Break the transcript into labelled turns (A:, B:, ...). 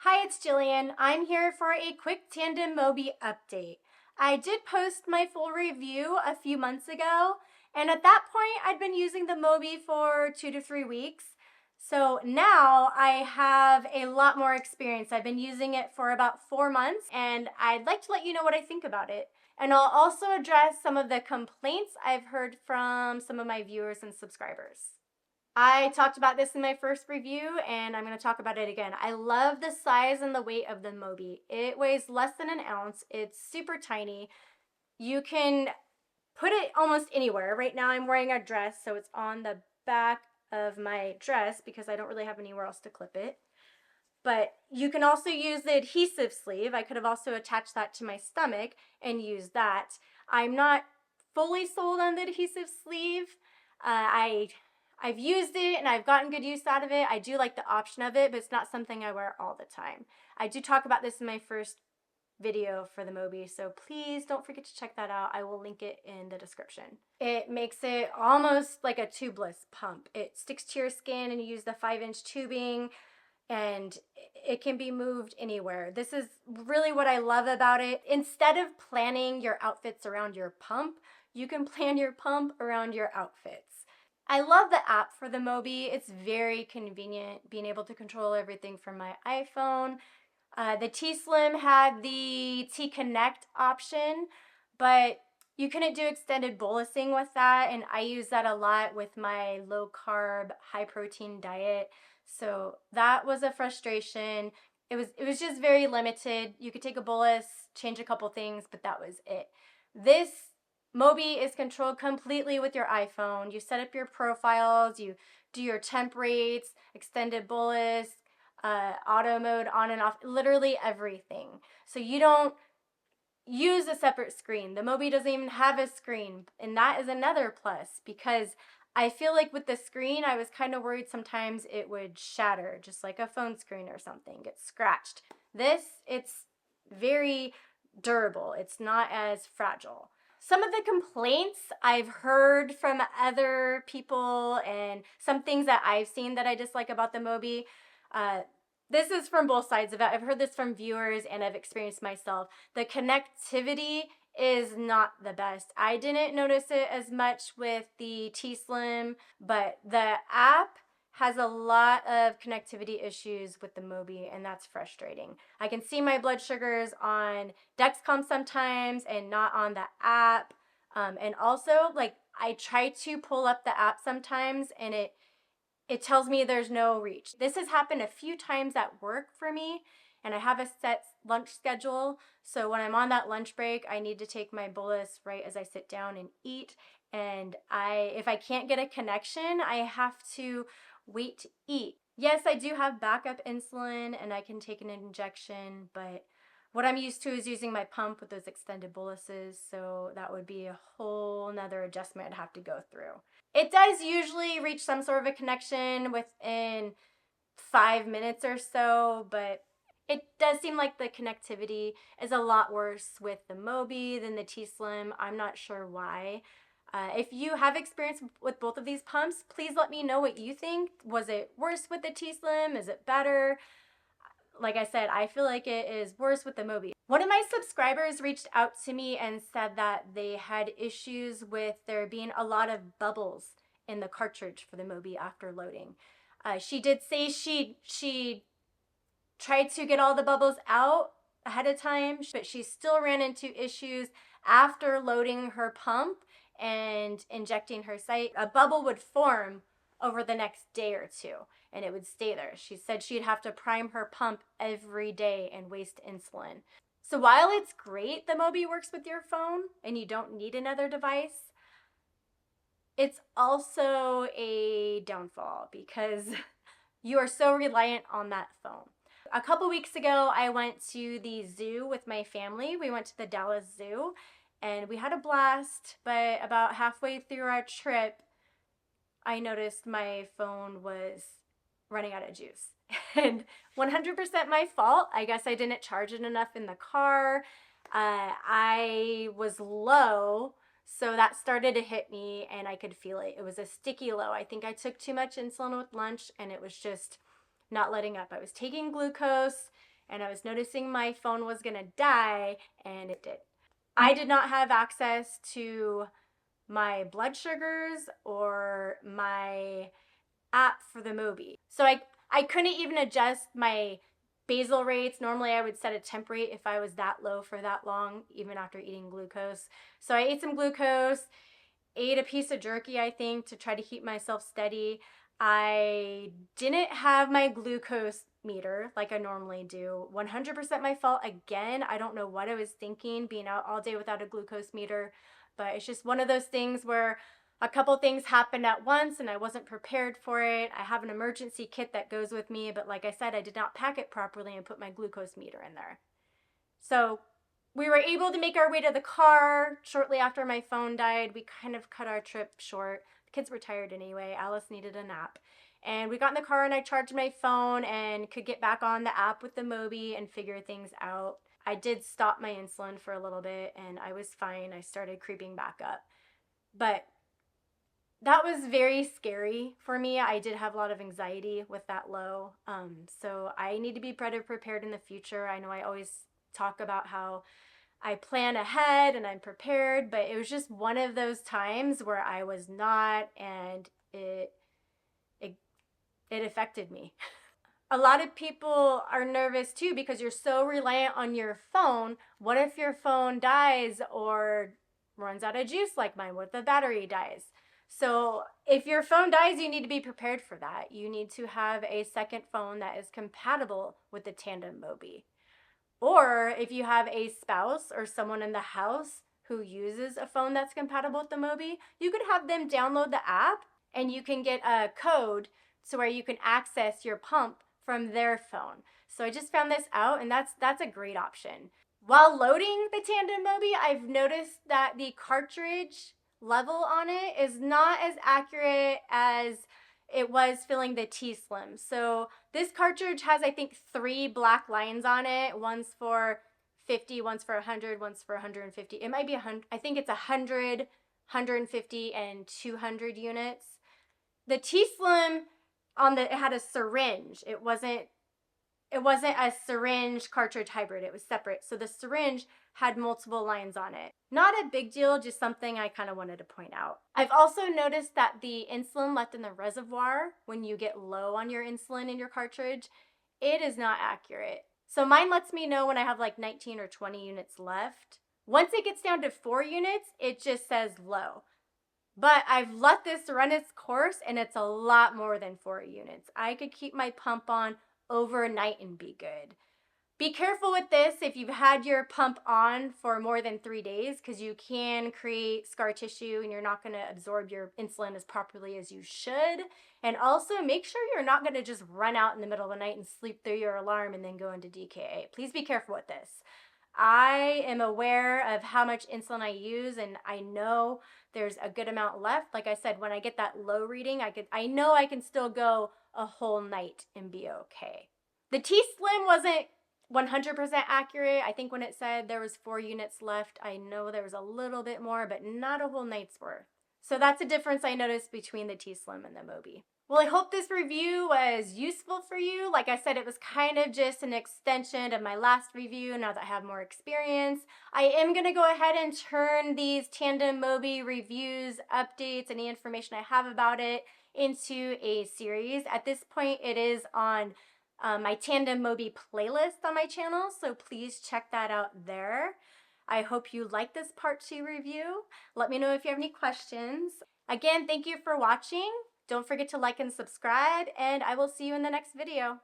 A: Hi, it's Jillian. I'm here for a quick Tandem Mobi update. I did post my full review a few months ago, and at that point I'd been using the Mobi for 2 to 3 weeks. So now I have a lot more experience. I've been using it for about 4 months, and I'd like to let you know what I think about it. And I'll also address some of the complaints I've heard from some of my viewers and subscribers. I talked about this in my first review, and I'm going to talk about it again. I love the size and the weight of the Mobi. It weighs less than an ounce. It's super tiny. You can put it almost anywhere. Right now I'm wearing a dress, so it's on the back of my dress because I don't really have anywhere else to clip it. But you can also use the adhesive sleeve. I could have also attached that to my stomach and used that. I'm not fully sold on the adhesive sleeve. I've used it and I've gotten good use out of it. I do like the option of it, but it's not something I wear all the time. I do talk about this in my first video for the Mobi, so please don't forget to check that out. I will link it in the description. It makes it almost like a tubeless pump. It sticks to your skin and you use the 5-inch tubing, and it can be moved anywhere. This is really what I love about it. Instead of planning your outfits around your pump, you can plan your pump around your outfits. I love the app for the Mobi. It's very convenient being able to control everything from my iPhone. The T-Slim had the T-Connect option, but you couldn't do extended bolusing with that, and I use that a lot with my low-carb, high-protein diet. So that was a frustration. It was just very limited. You could take a bolus, change a couple things, but that was it. This Mobi is controlled completely with your iPhone. You set up your profiles, you do your temp rates, extended bolus, auto mode on and off, literally everything. So you don't use a separate screen. The Mobi doesn't even have a screen, and that is another plus because I feel like with the screen, I was kind of worried sometimes it would shatter, just like a phone screen or something, get scratched. This, it's very durable. It's not as fragile. Some of the complaints I've heard from other people and some things that I've seen that I dislike about the Mobi, this is from both sides of it. I've heard this from viewers and I've experienced myself. The connectivity is not the best. I didn't notice it as much with the T-Slim, but the app has a lot of connectivity issues with the Mobi, and that's frustrating. I can see my blood sugars on Dexcom sometimes and not on the app. And also, like, I try to pull up the app sometimes and it tells me there's no reach. This has happened a few times at work for me, and I have a set lunch schedule. So when I'm on that lunch break, I need to take my bolus right as I sit down and eat. And if I can't get a connection, I have to wait to eat. Yes, I do have backup insulin and I can take an injection, but what I'm used to is using my pump with those extended boluses, so that would be a whole nother adjustment I'd have to go through. It does usually reach some sort of a connection within 5 minutes or so, but it does seem like the connectivity is a lot worse with the Mobi than the T-Slim. I'm not sure why. If you have experience with both of these pumps, please let me know what you think. Was it worse with the T-Slim? Is it better? Like I said, I feel like it is worse with the Mobi. One of my subscribers reached out to me and said that they had issues with there being a lot of bubbles in the cartridge for the Mobi after loading. She did say she tried to get all the bubbles out ahead of time, but she still ran into issues after loading her pump and injecting her site. A bubble would form over the next day or two and it would stay there. She said she'd have to prime her pump every day and waste insulin. So while it's great the Mobi works with your phone and you don't need another device, it's also a downfall because you are so reliant on that phone. A couple weeks ago, I went to the zoo with my family. We went to the Dallas Zoo and we had a blast, but about halfway through our trip, I noticed my phone was running out of juice. And 100% my fault. I guess I didn't charge it enough in the car. I was low, so that started to hit me and I could feel it. It was a sticky low. I think I took too much insulin with lunch and it was just not letting up. I was taking glucose and I was noticing my phone was gonna die, and it did. I did not have access to my blood sugars or my app for the Mobi. So I couldn't even adjust my basal rates. Normally I would set a temp rate if I was that low for that long, even after eating glucose. So I ate some glucose, ate a piece of jerky, I think, to try to keep myself steady. I didn't have my glucose meter like I normally do. 100% my fault again. I don't know what I was thinking being out all day without a glucose meter, but it's just one of those things where a couple things happened at once and I wasn't prepared for it. I have an emergency kit that goes with me, but like I said, I did not pack it properly and put my glucose meter in there. So we were able to make our way to the car shortly after my phone died. We kind of cut our trip short. The kids were tired anyway. Alice needed a nap. And we got in the car and I charged my phone and could get back on the app with the Mobi and figure things out. I did stop my insulin for a little bit and I was fine. I started creeping back up. But that was very scary for me. I did have a lot of anxiety with that low. So I need to be better prepared in the future. I know I always talk about how I plan ahead and I'm prepared, but it was just one of those times where I was not, and it affected me. A lot of people are nervous too because you're so reliant on your phone. What if your phone dies or runs out of juice like mine? What if the battery dies? So if your phone dies, you need to be prepared for that. You need to have a second phone that is compatible with the Tandem Mobi. Or if you have a spouse or someone in the house who uses a phone that's compatible with the Mobi, you could have them download the app and you can get a code so where you can access your pump from their phone. So I just found this out, and that's a great option. While loading the Tandem Mobi, I've noticed that the cartridge level on it is not as accurate as it was filling the T-Slim. So this cartridge has, I think, 3 black lines on it. One's for 50, one's for 100, one's for 150. It might be 100. I think it's 100, 150, and 200 units. The T-Slim it had a syringe. It wasn't a syringe cartridge hybrid. It was separate. So the syringe had multiple lines on it. Not a big deal, just something I kind of wanted to point out. I've also noticed that the insulin left in the reservoir when you get low on your insulin in your cartridge, it is not accurate. So mine lets me know when I have like 19 or 20 units left. Once it gets down to 4 units, it just says low. But I've let this run its course and it's a lot more than 4 units. I could keep my pump on overnight and be good. Be careful with this if you've had your pump on for more than 3 days, because you can create scar tissue and you're not going to absorb your insulin as properly as you should. And also make sure you're not going to just run out in the middle of the night and sleep through your alarm and then go into DKA. Please be careful with this. I am aware of how much insulin I use and I know there's a good amount left. Like I said, when I get that low reading, I know I can still go a whole night and be okay. The T-Slim wasn't 100% accurate. I think when it said there was 4 units left, I know there was a little bit more, but not a whole night's worth. So that's a difference I noticed between the T-Slim and the Mobi. Well, I hope this review was useful for you. Like I said, it was kind of just an extension of my last review now that I have more experience. I am going to go ahead and turn these Tandem Mobi reviews, updates, any information I have about it into a series. At this point, it is on my Tandem Mobi playlist on my channel, so please check that out there. I hope you like this part 2 review. Let me know if you have any questions. Again, thank you for watching. Don't forget to like and subscribe, and I will see you in the next video.